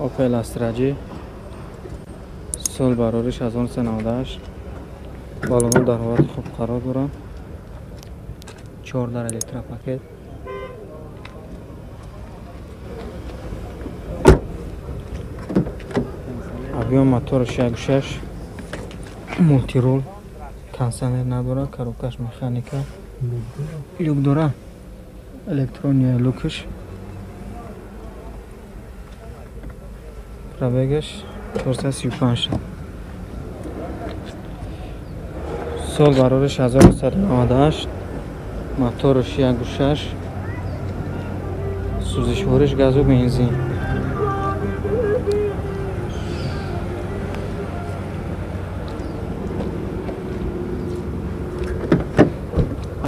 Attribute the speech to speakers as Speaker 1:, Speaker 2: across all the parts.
Speaker 1: اوپل استراجی سال برارش 1998 بالون در حالت خوب قرار دارن 14 لیتر پاکت ابیون موتورش 1.6 مولتی رول کنسنر نداره کاروکش مکانیکا لوک داره الکترونیه لوکش پرابگش 435 سال برارش 1998 موتورش 1.6 سوزشوارش گاز و بنزین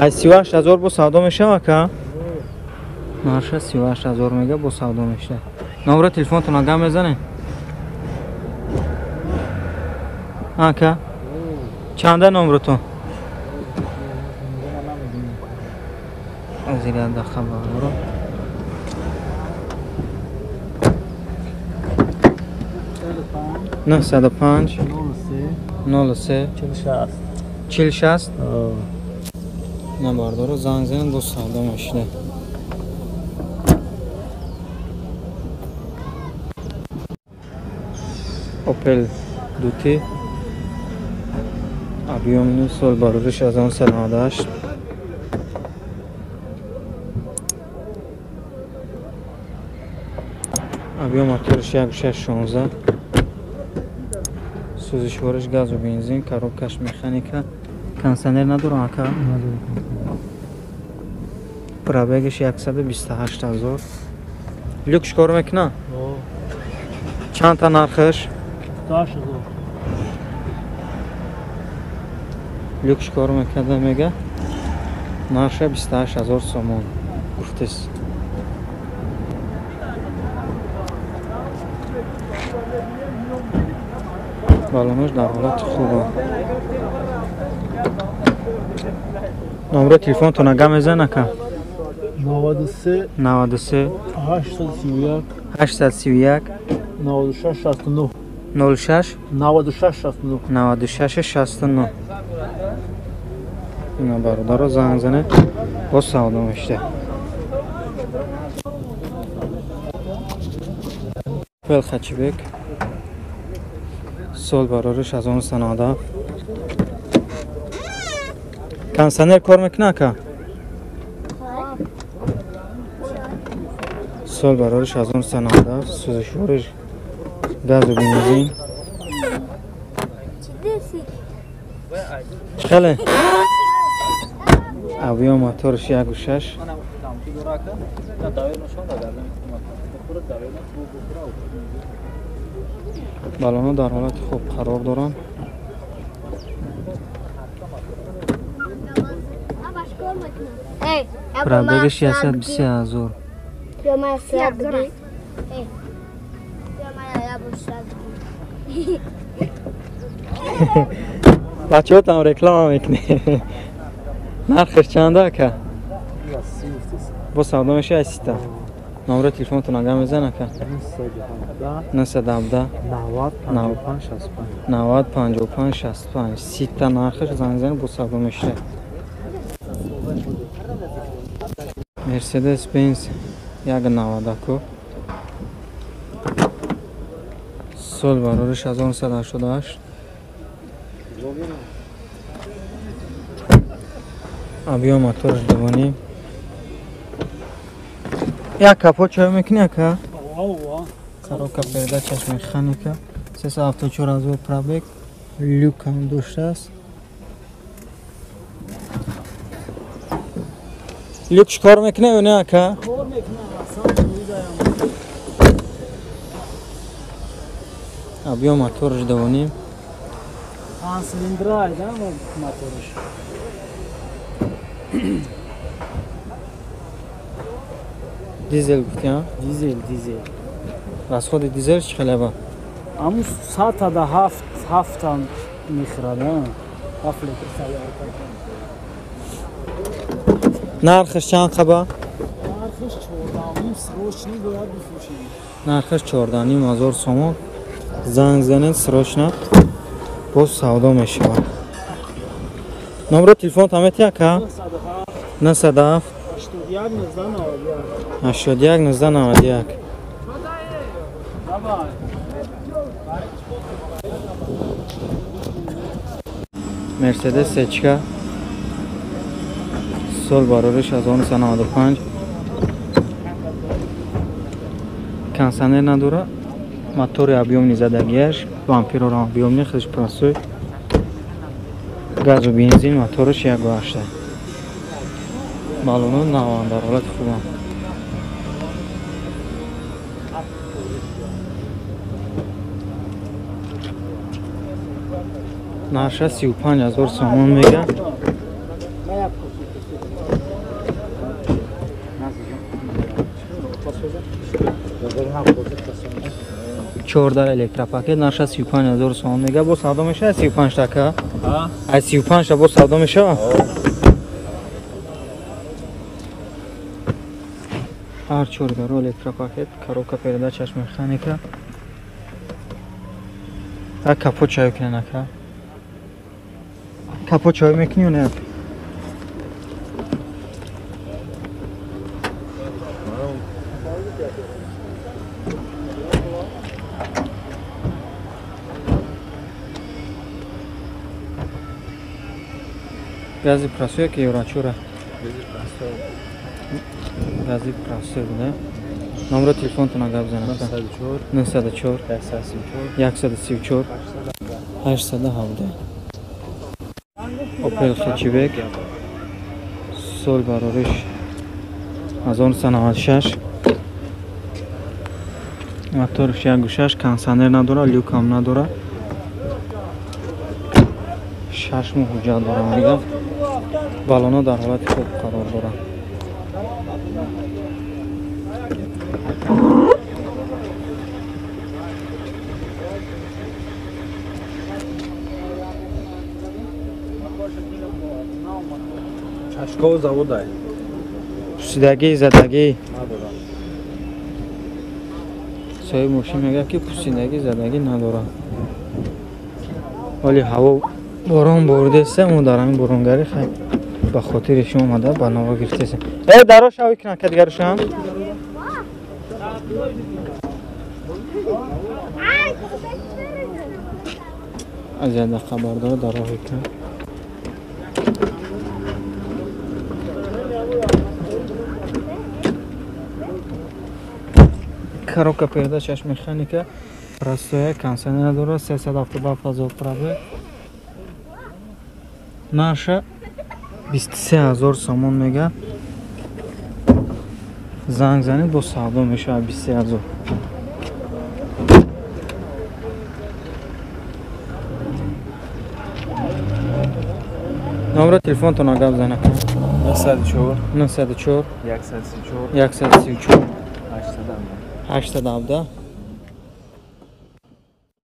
Speaker 1: ای 38,000 با سودا میشه اکا؟ نارشه 38,000 میگه با سودا میشه نمره تلفن تون آگاه میزنه اکا؟ چنده نمره تو؟ از این دخل برو 905 03 4060 نبردارو زنگ زنم با سودا میشه اوپل دوتی ابیوم سال برارش 1998 ابیوم موتورش 1.6 سوزشوارش گاز و بنزین کاروکش مکانیکا کنسنر نداره اکا پرابگش 128,000 لوکش کار میکنه چند تا نرخش
Speaker 2: 10,000
Speaker 1: لوکش کار میکنه میگه نرخش 28,000 سومون گفتیس بالونش در حالت خوبه نمره تلفن تو نگه میزنه که
Speaker 2: 93
Speaker 1: 93
Speaker 2: 831
Speaker 1: 831
Speaker 2: 96 69
Speaker 1: 06
Speaker 2: 96 69
Speaker 1: 96 69 اینا برادر رو زنگ زنه با سودا میشه فل خچیبک سال برارش 1990 کنسنر کار میکنه که سال برارش 1990 سوزشوارش گاز و بنزین خیلی ابیون موتورش 1.6 بالون در حالت خوب قرار دارن پرابگش 130,000 بچه ها تام رکلام میکنه نرخش چنده که؟ با سودا میشه ایسیتا نمره تلفن تون آگاه میزنه که 917 90 55 65 30 تا نرخش زنگ زنه با سودا میشه مرسدس بنز 1.90 سال برارش 1988 ابیون موتورش دوانی یک کپوت چه میکنی که؟ کاروکا پیدا چشم مکانیکا 374,000 پرابگ لوک هم داشته است لوکش کار میکنه یا نه که؟
Speaker 2: کار میکنه
Speaker 1: ابیون موتورش دوانی
Speaker 2: سیلندر ایده موتورش
Speaker 1: دیزل گفتی ها؟
Speaker 2: دیزل
Speaker 1: از خود دیزل چه خیلی با؟
Speaker 2: همون 100 تا 7 تا میخرده 7 لیتر سیاره
Speaker 1: نرخش چند قبا؟
Speaker 2: نرخش 14 روشنی باید بفروشیم
Speaker 1: нархаш 14,500 сомон. Занг занед срочно боз савдо мешавад. номро телефонтам яка? 97 81 1991. Mercedes Sechka sol barorish 1995 консонер надора, мотори объемный задагиаш, вампирор объемный худш простой, газ و бензин моторش 1.8. балону наван дар ҳолати хубам. нарша 35,000 сомон мега. 14 електропакет нарша 35,000 сомон мега. бо савдо мешавад 35 така? аз 35 та бо савдо мешавад? ҳар 4 електропакет, коробка передачаш механика. ак капот чай кунен ака. капот чай мекунӣ ё не? гази простой ки юрачура? гази простой буда. номро телефонтона гап занед. 94 134 817. Opel Hatchback sol barorish 1996. моторш 1.6, консонер надора, люк ҳам надора. 6 моҳ ҳуҷҷат дорам мегам. балоно дар ҳолати хуб қарор дорад.
Speaker 3: чашков заводай.
Speaker 1: пусидагӣ, задагӣ. соҳиби мошин мегӯяд ки пусидагӣ, задагӣ надорад. вале ҳаво борон бордеса, мо дар ҳамин боронгарӣ хеле ба хотири шумо омада барнома гирифтеса. даро шавӣ кунад ка дигарушам. аз яда хабардор дароҳӣ кунад. коробка передачаш механика, простоя, консонер дора, 377,000 пробег. нарша 23,000 сомон мега. занг занед бо савдо мешавад 23,000. номро телефонтона гап занед.
Speaker 3: 94
Speaker 1: 94
Speaker 3: 134
Speaker 1: 134 817.